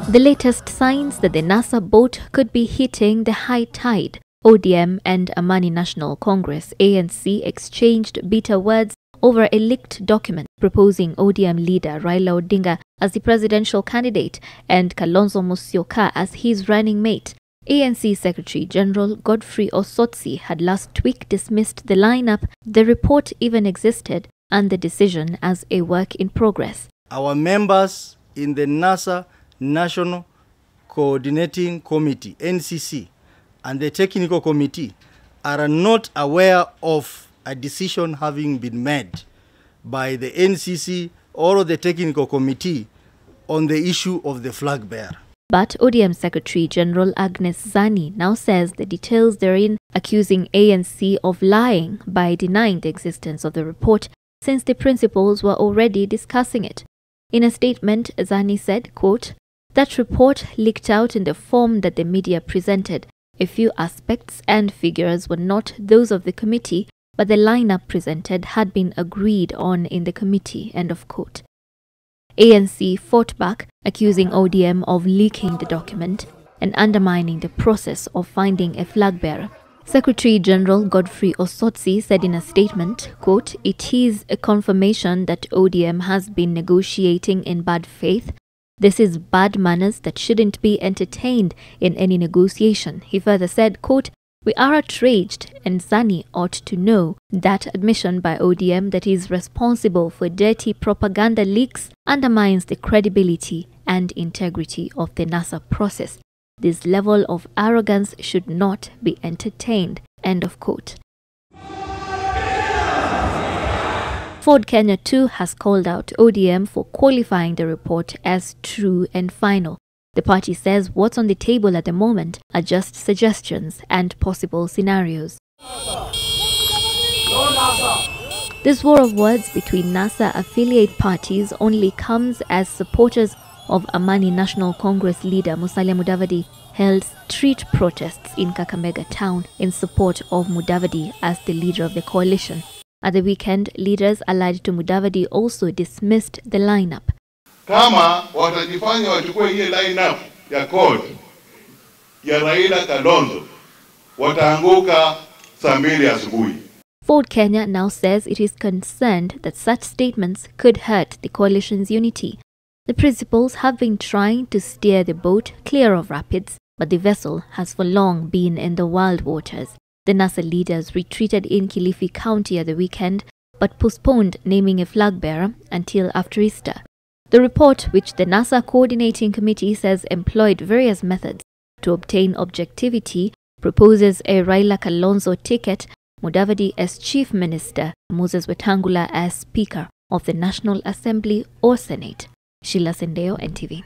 The latest signs that the NASA boat could be hitting the high tide. ODM and Amani National Congress (ANC) exchanged bitter words over a leaked document proposing ODM leader Raila Odinga as the presidential candidate and Kalonzo NASA as his running mate. ANC Secretary General Godfrey Osotsi had last week dismissed the lineup, the report even existed, and the decision as a work in progress. Our members in the NASA National Coordinating Committee, NCC, and the Technical Committee are not aware of a decision having been made by the NCC or the Technical Committee on the issue of the flag bearer. But ODM Secretary General Agnes Zani now says the details therein, accusing ANC of lying by denying the existence of the report since the principals were already discussing it. In a statement, Zani said, quote, "That report leaked out in the form that the media presented. A few aspects and figures were not those of the committee, but the lineup presented had been agreed on in the committee," end of quote. ANC fought back, accusing ODM of leaking the document and undermining the process of finding a flag bearer. Secretary General Godfrey Osotsi said in a statement, quote, "It is a confirmation that ODM has been negotiating in bad faith. This is bad manners that shouldn't be entertained in any negotiation." He further said, quote, "We are outraged, and Zani ought to know that admission by ODM that is responsible for dirty propaganda leaks undermines the credibility and integrity of the NASA process. This level of arrogance should not be entertained," end of quote. Ford Kenya too has called out ODM for qualifying the report as true and final. The party says what's on the table at the moment are just suggestions and possible scenarios. This war of words between NASA affiliate parties only comes as supporters of Amani National Congress leader Musalia Mudavadi held street protests in Kakamega town in support of Mudavadi as the leader of the coalition. At the weekend, leaders allied to Mudavadi also dismissed the lineup. Kama watajifanya wachukue hii lineup ya code ya Raila-Kalonzo, wataanguka saa 2 asubuhi. Ford Kenya now says it is concerned that such statements could hurt the coalition's unity. The principals have been trying to steer the boat clear of rapids, but the vessel has for long been in the wild waters. The NASA leaders retreated in Kilifi County at the weekend, but postponed naming a flag bearer until after Easter. The report, which the NASA Coordinating Committee says employed various methods to obtain objectivity, proposes a Raila-Kalonzo ticket, Mudavadi as Chief Minister, Moses Wetangula as Speaker of the National Assembly or Senate. Sheila Sendeo, NTV.